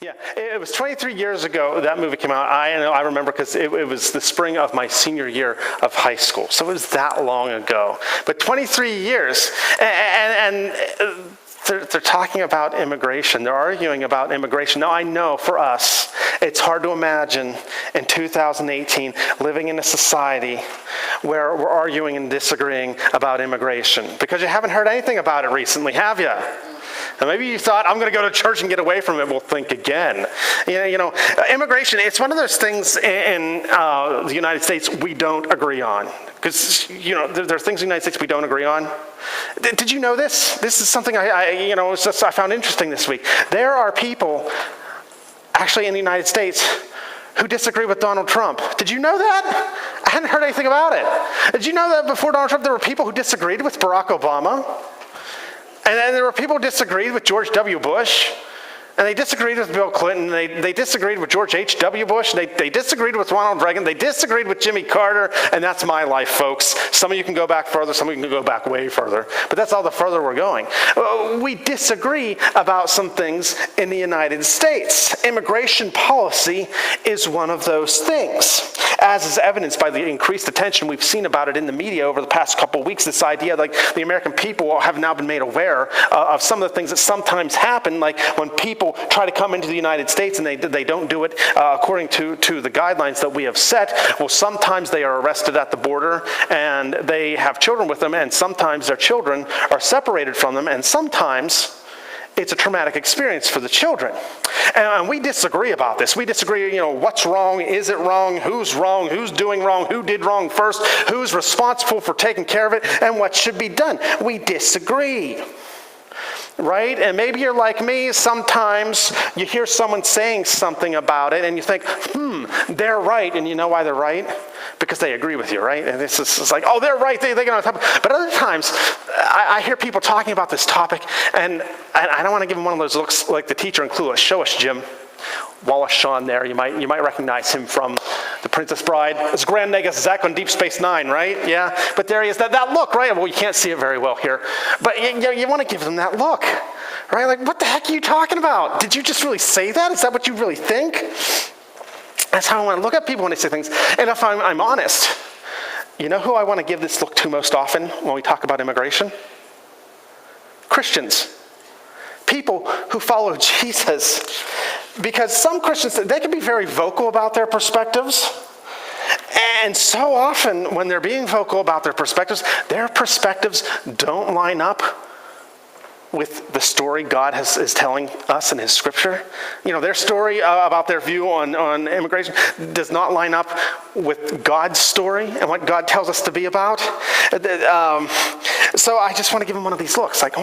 Yeah, it was 23 years ago that movie came out. I remember because it was the spring of my senior year of high school. So it was that long ago. But 23 years, and they're talking about immigration. They're arguing about immigration. Now, I know for us, it's hard to imagine in 2018 living in a society where we're arguing and disagreeing about immigration, because you haven't heard anything about it recently, have you? And maybe you thought, I'm going to go to church and get away from it. We'll think again. Immigration, it's one of those things in the United States we don't agree on. Because, there are things in the United States we don't agree on. Did you know this? This is something I found interesting this week. There are people, actually in the United States, who disagree with Donald Trump. Did you know that? I hadn't heard anything about it. Did you know that before Donald Trump, there were people who disagreed with Barack Obama? And then there were people who disagreed with George W. Bush, and they disagreed with Bill Clinton, they disagreed with George H.W. Bush, they disagreed with Ronald Reagan, they disagreed with Jimmy Carter, and that's my life, folks. Some of you can go back further, some of you can go back way further, but that's all the further we're going. We disagree about some things in the United States. Immigration policy is one of those things, as is evidenced by the increased attention we've seen about it in the media over the past couple of weeks. This idea, like the American people have now been made aware of some of the things that sometimes happen, like when people try to come into the United States and they don't do it according to the guidelines that we have set. Well, sometimes they are arrested at the border and they have children with them, and sometimes their children are separated from them, and sometimes it's a traumatic experience for the children. And we disagree about this. We disagree, what's wrong, is it wrong, who's doing wrong, who did wrong first, who's responsible for taking care of it, and what should be done. We disagree. Right? And maybe you're like me, sometimes you hear someone saying something about it and you think, they're right. And you know why they're right? Because they agree with you, right? And it's like, oh, they're right, they get on top. But other times, I hear people talking about this topic, and I don't want to give them one of those looks like the teacher in Clueless. Show us, Jim. Wallace Shawn there, you might recognize him from The Princess Bride. It's Grand Nagus Zek on Deep Space Nine, right? Yeah, but there he is, that look, right? Well, you can't see it very well here, but you want to give them that look, right? Like, what the heck are you talking about? Did you just really say that? Is that what you really think? That's how I want to look at people when they say things. And if I'm honest, you know who I want to give this look to most often when we talk about immigration? Christians. People who follow Jesus. Because some Christians, they can be very vocal about their perspectives. And so often when they're being vocal about their perspectives don't line up with the story God is telling us in his scripture. Their story about their view on immigration does not line up with God's story and what God tells us to be about. So I just want to give them one of these looks, like,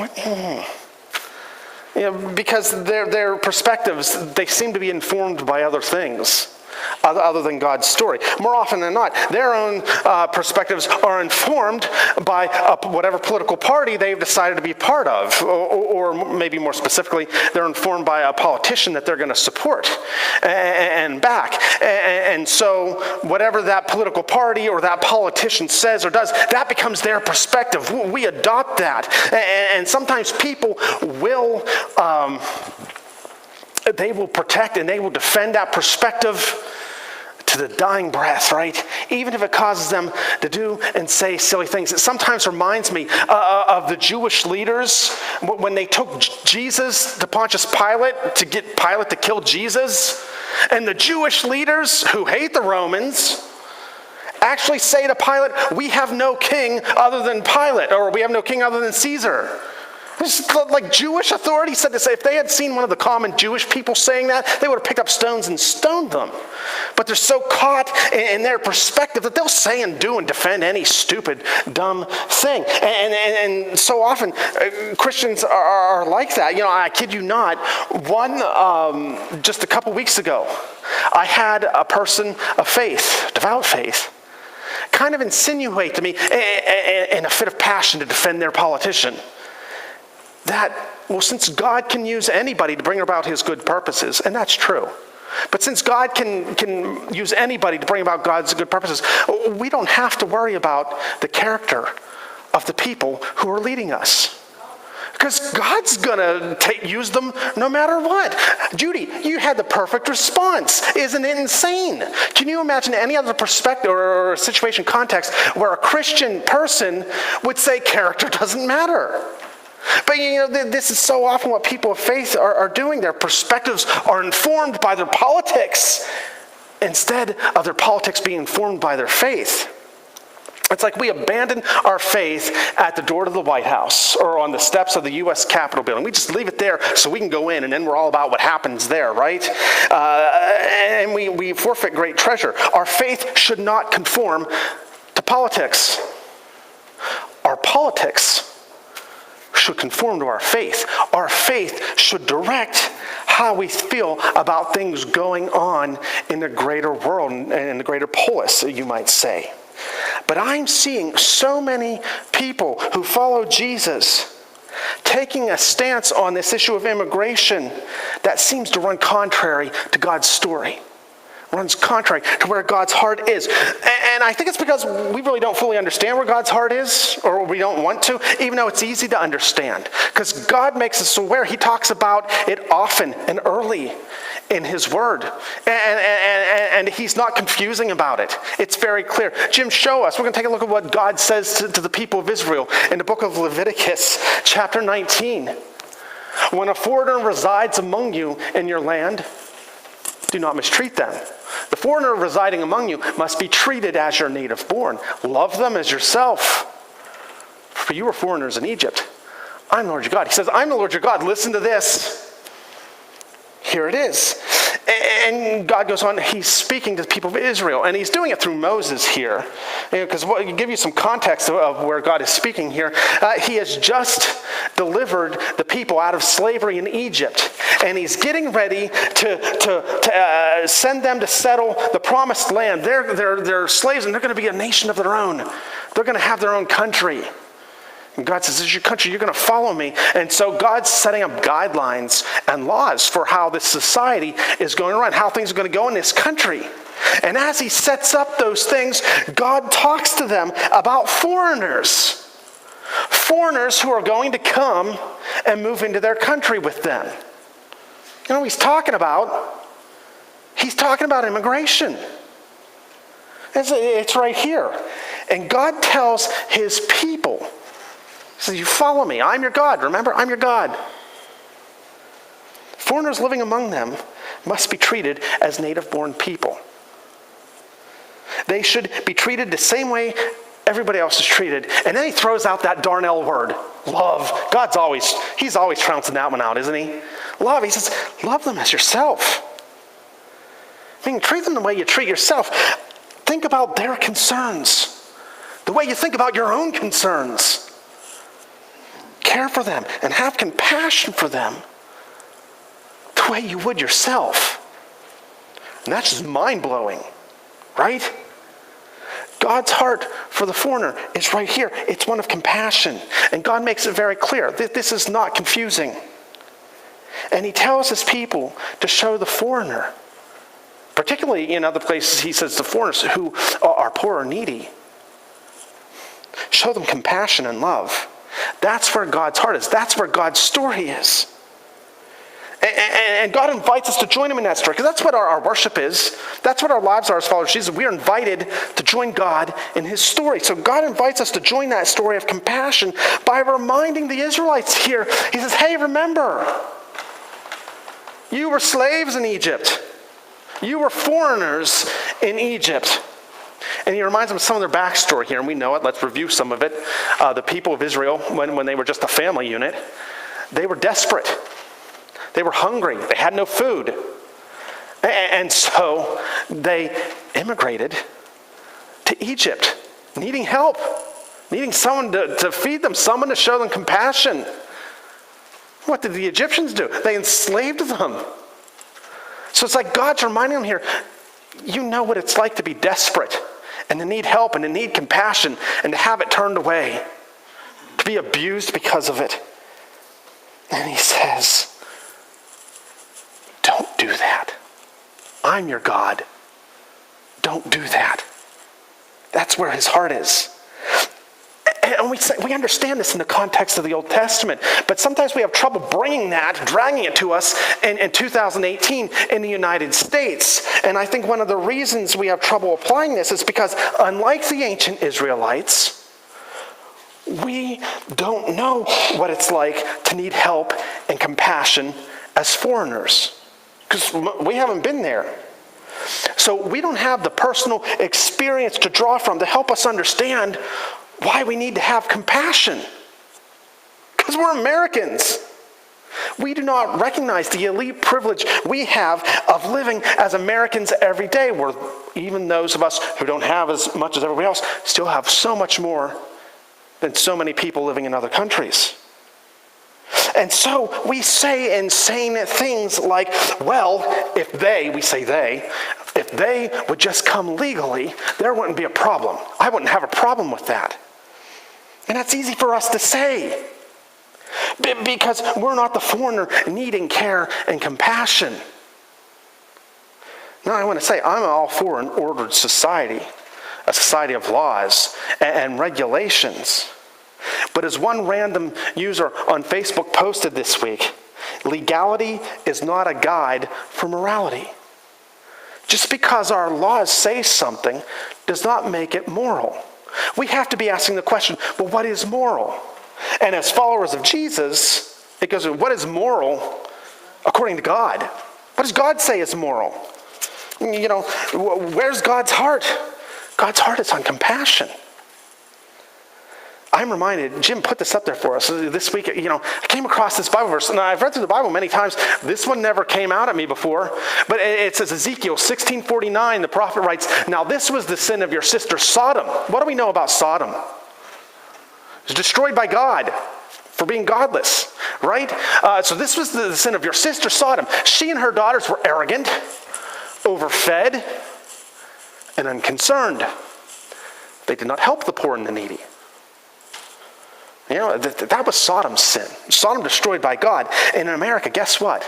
because their perspectives, they seem to be informed by other things other than God's story. More often than not, their own perspectives are informed by whatever political party they've decided to be part of, or maybe more specifically, they're informed by a politician that they're going to support and back. And so whatever that political party or that politician says or does, that becomes their perspective. We adopt that. And sometimes people will they will protect and they will defend that perspective to the dying breath, right? Even if it causes them to do and say silly things. It sometimes reminds me of the Jewish leaders when they took Jesus to Pontius Pilate to get Pilate to kill Jesus. And the Jewish leaders who hate the Romans actually say to Pilate, we have no king other than Pilate, or we have no king other than Caesar. Like Jewish authorities said this. If they had seen one of the common Jewish people saying that, they would have picked up stones and stoned them. But they're so caught in their perspective that they'll say and do and defend any stupid, dumb thing. And so often, Christians are like that. I kid you not, just a couple weeks ago, I had a person of faith, devout faith, kind of insinuate to me in a fit of passion to defend their politician that, well, since God can use anybody to bring about his good purposes, and that's true, but since God can use anybody to bring about God's good purposes, we don't have to worry about the character of the people who are leading us. because God's going to use them no matter what. Judy, you had the perfect response. Isn't it insane? Can you imagine any other perspective or situation context where a Christian person would say character doesn't matter? But this is so often what people of faith are doing. Their perspectives are informed by their politics instead of their politics being informed by their faith. It's like we abandon our faith at the door to the White House or on the steps of the U.S. Capitol building. We just leave it there so we can go in, and then we're all about what happens there, right? And we forfeit great treasure. Our faith should not conform to politics. Our politics should conform to our faith. Our faith should direct how we feel about things going on in the greater world, in the greater polis, you might say. But I'm seeing so many people who follow Jesus taking a stance on this issue of immigration that seems to run contrary to God's story. Runs contrary to where God's heart is. And I think it's because we really don't fully understand where God's heart is, or we don't want to, even though it's easy to understand. Because God makes us aware. He talks about it often and early in his word. And he's not confusing about it. It's very clear. Jim, show us. We're going to take a look at what God says to the people of Israel in the book of Leviticus, chapter 19. When a foreigner resides among you in your land, do not mistreat them. The foreigner residing among you must be treated as your native born. Love them as yourself. For you were foreigners in Egypt. I'm the Lord your God. He says, I'm the Lord your God. Listen to this. Here it is. And God goes on, he's speaking to the people of Israel, and he's doing it through Moses here. Because to give you some context of where God is speaking here, he has just delivered the people out of slavery in Egypt, and he's getting ready to send them to settle the promised land. They're slaves, and they're going to be a nation of their own. They're going to have their own country. And God says, this is your country, you're going to follow me. And so God's setting up guidelines and laws for how this society is going to run, how things are going to go in this country. And as he sets up those things, God talks to them about foreigners. Foreigners who are going to come and move into their country with them. You know what he's talking about? He's talking about immigration. It's right here. And God tells his people, he says, you follow me. I'm your God. Remember, I'm your God. Foreigners living among them must be treated as native-born people. They should be treated the same way everybody else is treated. And then he throws out that darnell word, love. He's always trouncing that one out, isn't he? Love. He says, love them as yourself. I mean, treat them the way you treat yourself. Think about their concerns, the way you think about your own concerns. Care for them and have compassion for them the way you would yourself. And that's just mind-blowing, right? God's heart for the foreigner is right here. It's one of compassion. And God makes it very clear that this is not confusing. And he tells his people to show the foreigner, particularly in other places he says the foreigners who are poor or needy, show them compassion and love. That's where God's heart is. That's where God's story is. And God invites us to join him in that story, because that's what our worship is. That's what our lives are as followers of Jesus. We are invited to join God in his story. So God invites us to join that story of compassion by reminding the Israelites here. He says, hey, remember, you were slaves in Egypt. You were foreigners in Egypt. And he reminds them of some of their backstory here, and we know it. Let's review some of it. The people of Israel, when they were just a family unit, they were desperate. They were hungry. They had no food. And so they immigrated to Egypt, needing help, needing someone to feed them, someone to show them compassion. What did the Egyptians do? They enslaved them. So it's like God's reminding them here, you know what it's like to be desperate and to need help and to need compassion and to have it turned away, to be abused because of it. And he says, don't do that. I'm your God. Don't do that. That's where his heart is. And we understand this in the context of the Old Testament, but sometimes we have trouble bringing that, dragging it to us in 2018 in the United States. And I think one of the reasons we have trouble applying this is because, unlike the ancient Israelites, we don't know what it's like to need help and compassion as foreigners, because we haven't been there. So we don't have the personal experience to draw from to help us understand why we need to have compassion. Because we're Americans. We do not recognize the elite privilege we have of living as Americans every day, where even those of us who don't have as much as everybody else still have so much more than so many people living in other countries. And so we say insane things like, well, if they would just come legally, there wouldn't be a problem. I wouldn't have a problem with that. And that's easy for us to say, because we're not the foreigner needing care and compassion. Now, I want to say, I'm all for an ordered society, a society of laws and regulations. But as one random user on Facebook posted this week, legality is not a guide for morality. Just because our laws say something does not make it moral. We have to be asking the question, well, what is moral? And as followers of Jesus, it goes, what is moral according to God? What does God say is moral? You know, where's God's heart? God's heart is on compassion. I'm reminded, Jim put this up there for us this week, I came across this Bible verse, and I've read through the Bible many times. This one never came out at me before, but it says Ezekiel 16:49, the prophet writes, now this was the sin of your sister Sodom. What do we know about Sodom? It was destroyed by God for being godless, right? So this was the sin of your sister Sodom. She and her daughters were arrogant, overfed, and unconcerned. They did not help the poor and the needy. That was Sodom's sin. Sodom destroyed by God. And in America, guess what?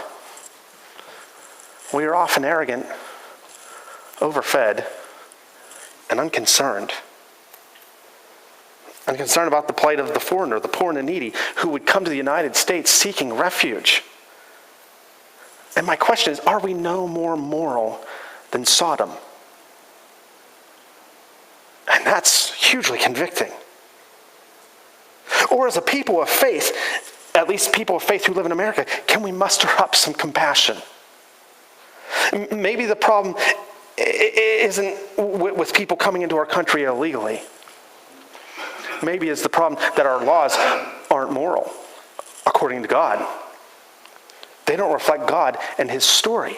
We are often arrogant, overfed, and unconcerned. Unconcerned about the plight of the foreigner, the poor and the needy, who would come to the United States seeking refuge. And my question is, are we no more moral than Sodom? And that's hugely convicting. Or as a people of faith, at least people of faith who live in America, can we muster up some compassion? Maybe the problem isn't with people coming into our country illegally. Maybe it's the problem that our laws aren't moral, according to God. They don't reflect God and His story,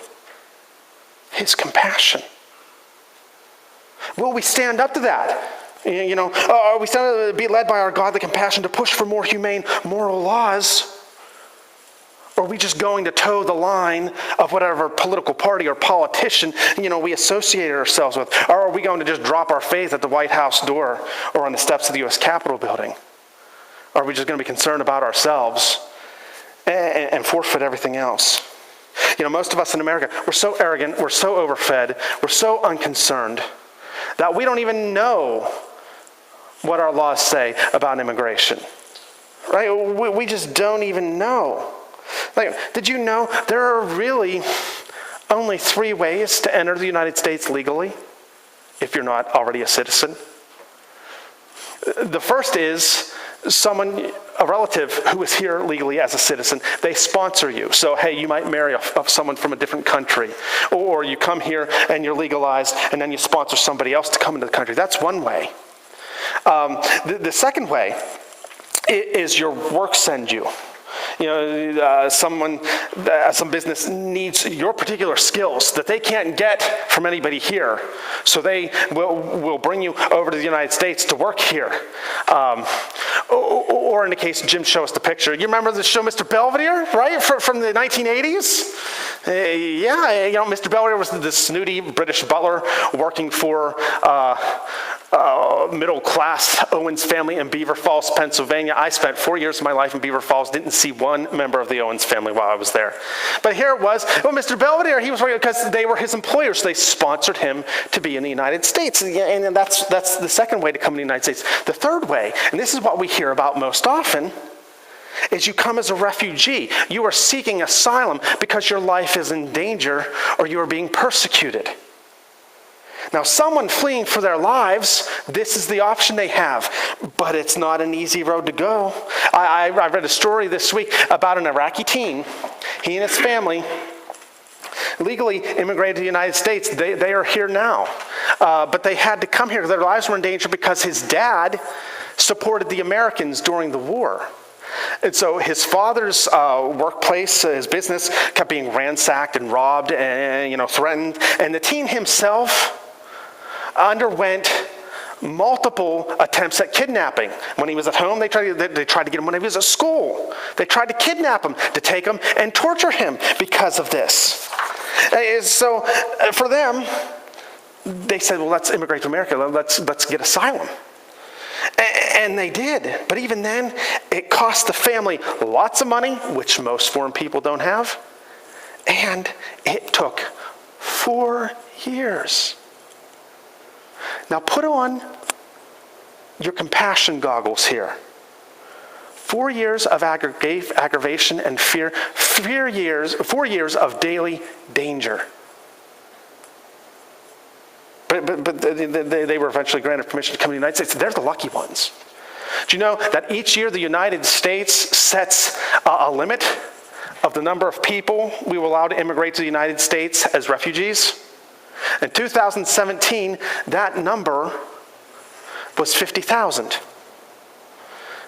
His compassion. Will we stand up to that? Are we starting to be led by our godly compassion to push for more humane moral laws? Or are we just going to toe the line of whatever political party or politician, we associate ourselves with? Or are we going to just drop our faith at the White House door or on the steps of the U.S. Capitol building? Or are we just going to be concerned about ourselves and forfeit everything else? Most of us in America, we're so arrogant, we're so overfed, we're so unconcerned that we don't even know what our laws say about immigration, right? We just don't even know. Did you know there are really only 3 ways to enter the United States legally if you're not already a citizen? The first is a relative who is here legally as a citizen. They sponsor you. So, hey, you might marry someone from a different country. Or you come here and you're legalized and then you sponsor somebody else to come into the country. That's one way. The second way is your work sends you. Some business needs your particular skills that they can't get from anybody here. So they will bring you over to the United States to work here. Or in the case, Jim showed us the picture. You remember the show Mr. Belvedere, right? From the 1980s? Mr. Belvedere was the snooty British butler working for middle-class Owens family in Beaver Falls, Pennsylvania. I spent 4 years of my life in Beaver Falls, didn't see one member of the Owens family while I was there. But here it was, well, Mr. Belvedere, he was working because they were his employers. They sponsored him to be in the United States. And that's the second way to come to the United States. The third way, and this is what we hear about most often, is you come as a refugee. You are seeking asylum because your life is in danger or you are being persecuted. Now, someone fleeing for their lives, this is the option they have, but it's not an easy road to go. I read a story this week about an Iraqi teen. He and his family legally immigrated to the United States. They are here now, but they had to come here. Their lives were in danger because his dad supported the Americans during the war. And so his father's workplace, his business, kept being ransacked and robbed and threatened. And the teen himself underwent multiple attempts at kidnapping. When he was at home, they tried to get him. When he was at school, they tried to kidnap him, to take him and torture him because of this. So for them, they said, well, let's immigrate to America. Let's get asylum. And they did. But even then, it cost the family lots of money, which most foreign people don't have. And it took 4 years. Now put on your compassion goggles here. 4 years of aggravation and fear. 4 years of daily danger. But they were eventually granted permission to come to the United States. They're the lucky ones. Do you know that each year the United States sets a limit of the number of people we will allow to immigrate to the United States as refugees? In 2017, that number was 50,000.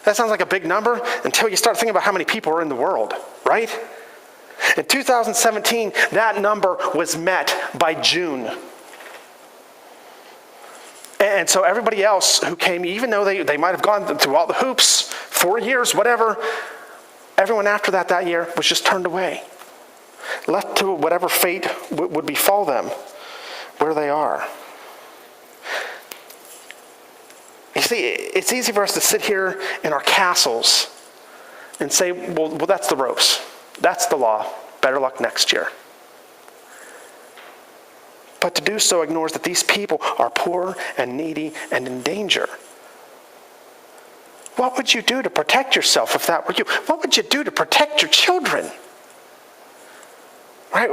That sounds like a big number until you start thinking about how many people are in the world, right? In 2017, that number was met by June. And so everybody else who came, even though they might have gone through all the hoops, 4 years, whatever, everyone after that year was just turned away, left to whatever fate would befall them where they are. You see, it's easy for us to sit here in our castles and say, well, that's the ropes. That's the law. Better luck next year. But to do so ignores that these people are poor and needy and in danger. What would you do to protect yourself if that were you? What would you do to protect your children? Right?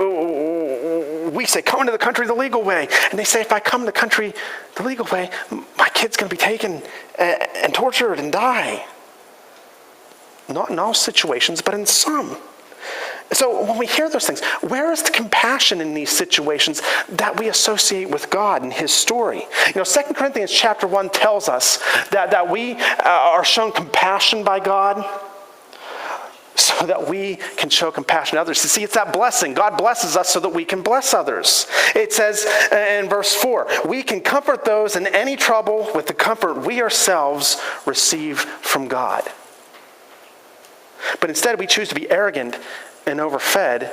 We say, come into the country the legal way. And they say, if I come to the country the legal way, my kid's going to be taken and tortured and die. Not in all situations, but in some. So when we hear those things, where is the compassion in these situations that we associate with God and his story? 2 Corinthians chapter 1 tells us that we are shown compassion by God so that we can show compassion to others. You see, it's that blessing. God blesses us so that we can bless others. It says in verse 4, we can comfort those in any trouble with the comfort we ourselves receive from God. But instead we choose to be arrogant and overfed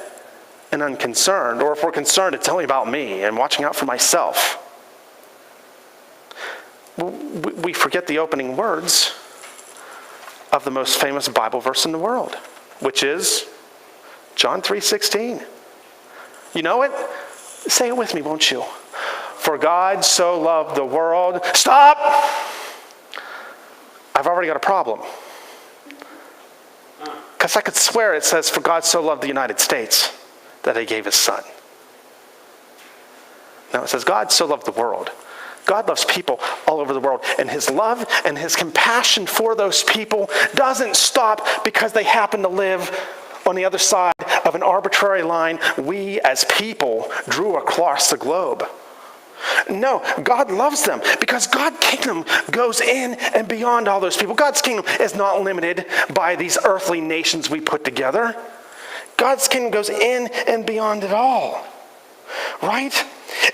and unconcerned. Or if we're concerned, it's only about me and watching out for myself. We forget the opening words of the most famous Bible verse in the world, which is John 3:16. You know it? Say it with me, won't you? For God so loved the world. Stop! I've already got a problem. Because I could swear it says, for God so loved the United States that he gave his son. No, it says God so loved the world. God loves people all over the world. And his love and his compassion for those people doesn't stop because they happen to live on the other side of an arbitrary line we as people drew across the globe. No, God loves them because God's kingdom goes in and beyond all those people. God's kingdom is not limited by these earthly nations we put together. God's kingdom goes in and beyond it all. Right?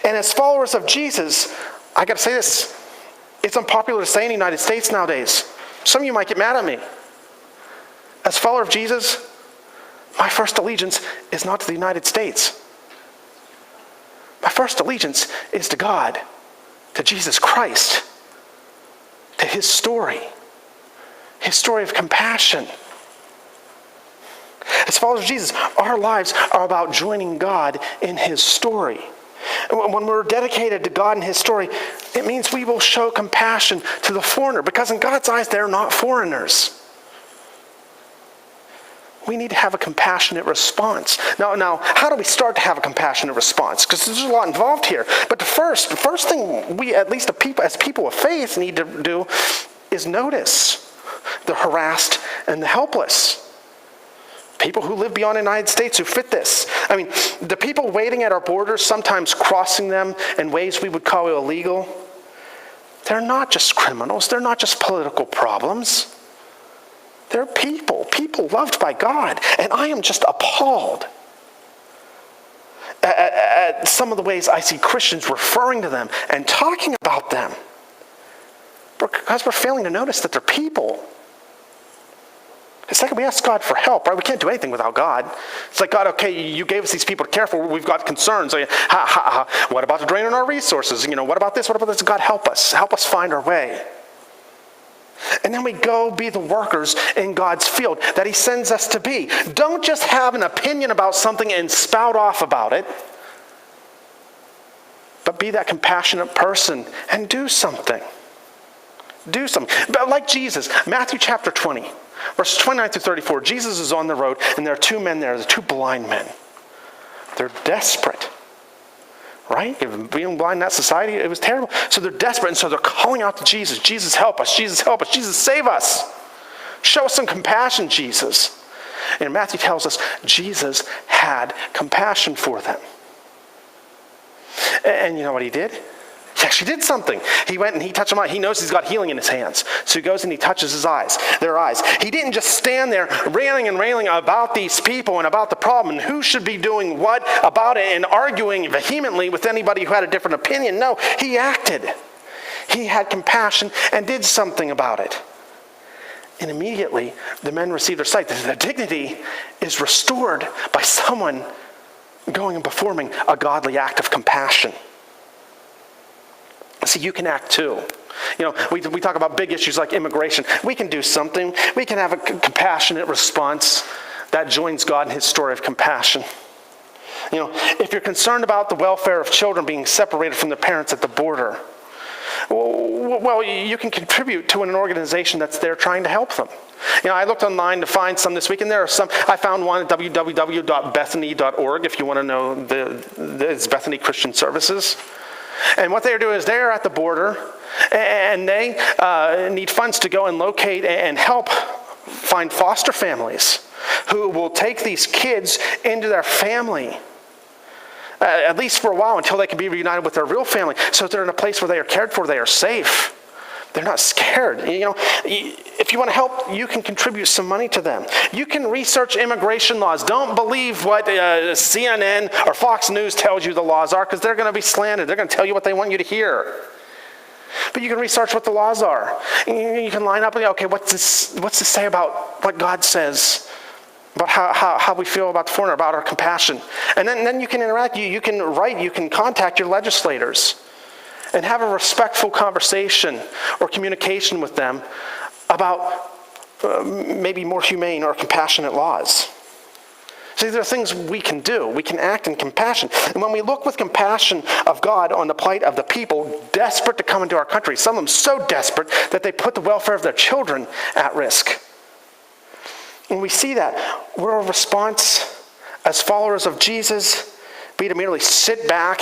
And as followers of Jesus, I got to say this. It's unpopular to say in the United States nowadays. Some of you might get mad at me. As a follower of Jesus, my first allegiance is not to the United States. My first allegiance is to God, to Jesus Christ. to his story of compassion. As followers of Jesus, our lives are about joining God in his story. When we're dedicated to God and his story, it means we will show compassion to the foreigner, because in God's eyes, they're not foreigners. We need to have a compassionate response. Now, how do we start to have a compassionate response? Because there's a lot involved here. But the first thing we, at least as people of faith, need to do is notice the harassed and the helpless. People who live beyond the United States who fit this. I mean, the people waiting at our borders, sometimes crossing them in ways we would call illegal, they're not just criminals. They're not just political problems. They're people loved by God. And I am just appalled at some of the ways I see Christians referring to them and talking about them, because we're failing to notice that they're people. It's like we ask God for help, right? We can't do anything without God. It's like, God, okay, you gave us these people to care for. We've got concerns. What about the drain on our resources? What about this? What about this? God, help us. Help us find our way. And then we go be the workers in God's field that he sends us to be. Don't just have an opinion about something and spout off about it, but be that compassionate person and do something. Do something. But like Jesus, Matthew chapter 20. Verses 29 through 34, Jesus is on the road, and there are two men there, the two blind men. They're desperate, right? Being blind in that society, it was terrible. So they're desperate, and so they're calling out to Jesus. Jesus, help us. Jesus, help us. Jesus, save us. Show us some compassion, Jesus. And Matthew tells us Jesus had compassion for them. And you know what he did? He actually did something. He went and he touched them. He knows he's got healing in his hands. So he goes and he touches their eyes. He didn't just stand there railing about these people and about the problem and who should be doing what about it and arguing vehemently with anybody who had a different opinion. No, he acted. He had compassion and did something about it. And immediately the men received their sight. Their dignity is restored by someone going and performing a godly act of compassion. See, you can act too. We talk about big issues like immigration. We can do something. We can have a compassionate response that joins God in his story of compassion. If you're concerned about the welfare of children being separated from their parents at the border, well, you can contribute to an organization that's there trying to help them. I looked online to find some this week, and there are some. I found one at www.bethany.org if you want to know it's Bethany Christian Services. And what they're doing is they're at the border, and they need funds to go and locate and help find foster families who will take these kids into their family, at least for a while, until they can be reunited with their real family. So they're in a place where they are cared for, they are safe. They're not scared. If you want to help, you can contribute some money to them. You can research immigration laws. Don't believe what CNN or Fox News tells you the laws are, because they're going to be slanted. They're going to tell you what they want you to hear. But you can research what the laws are. You can line up and go, okay, what's this say about what God says, about how we feel about the foreigner, about our compassion. And then you can interact. You can write. You can contact your legislators and have a respectful conversation or communication with them about maybe more humane or compassionate laws. See, there are things we can do. We can act in compassion. And when we look with compassion of God on the plight of the people desperate to come into our country, some of them so desperate that they put the welfare of their children at risk. When we see that, will our response as followers of Jesus be to merely sit back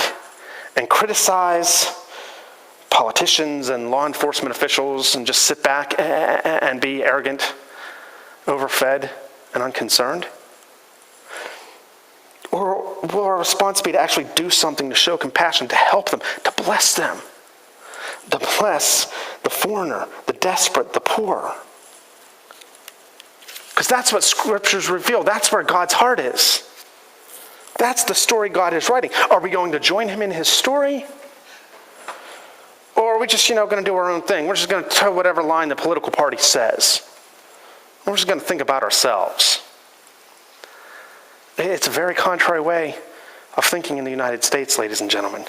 and criticize politicians and law enforcement officials and just sit back and be arrogant, overfed, and unconcerned? Or will our response be to actually do something to show compassion, to help them, to bless them, to bless the foreigner, the desperate, the poor? Because that's what scriptures reveal. That's where God's heart is. That's the story God is writing. Are we going to join him in his story? Or are we just, going to do our own thing? We're just going to toe whatever line the political party says. We're just going to think about ourselves. It's a very contrary way of thinking in the United States, ladies and gentlemen.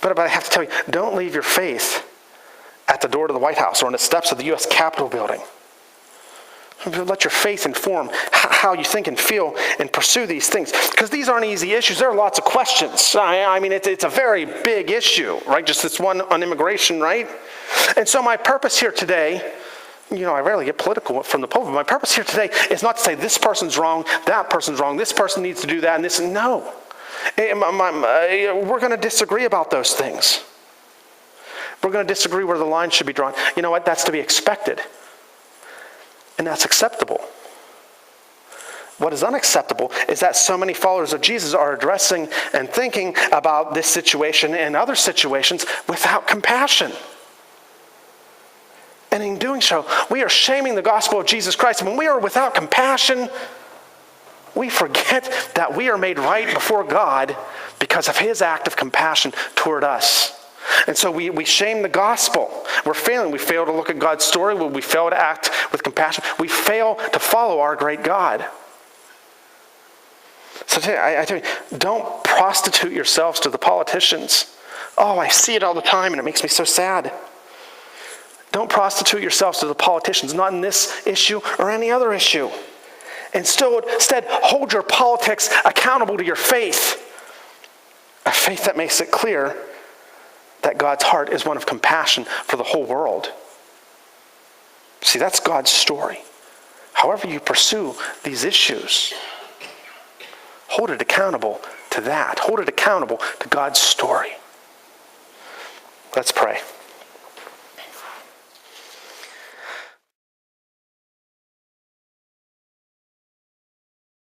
But I have to tell you, don't leave your faith at the door to the White House or on the steps of the U.S. Capitol building. Let your faith inform how you think and feel and pursue these things. Because these aren't easy issues. There are lots of questions. I mean, it's a very big issue, right? Just this one on immigration, right? And so my purpose here today, I rarely get political from the pulpit. My purpose here today is not to say this person's wrong, that person's wrong, this person needs to do that, and this. No. We're going to disagree about those things. We're going to disagree where the line should be drawn. You know what? That's to be expected. And that's acceptable. What is unacceptable is that so many followers of Jesus are addressing and thinking about this situation and other situations without compassion. And in doing so, we are shaming the gospel of Jesus Christ. When we are without compassion, we forget that we are made right before God because of his act of compassion toward us. And so we shame the gospel. We're failing. We fail to look at God's story. We fail to act with compassion. We fail to follow our great God. So I tell you, don't prostitute yourselves to the politicians. Oh, I see it all the time and it makes me so sad. Don't prostitute yourselves to the politicians, not in this issue or any other issue. Instead, hold your politics accountable to your faith. A faith that makes it clear that God's heart is one of compassion for the whole world. See, that's God's story. However you pursue these issues, hold it accountable to that. Hold it accountable to God's story. Let's pray.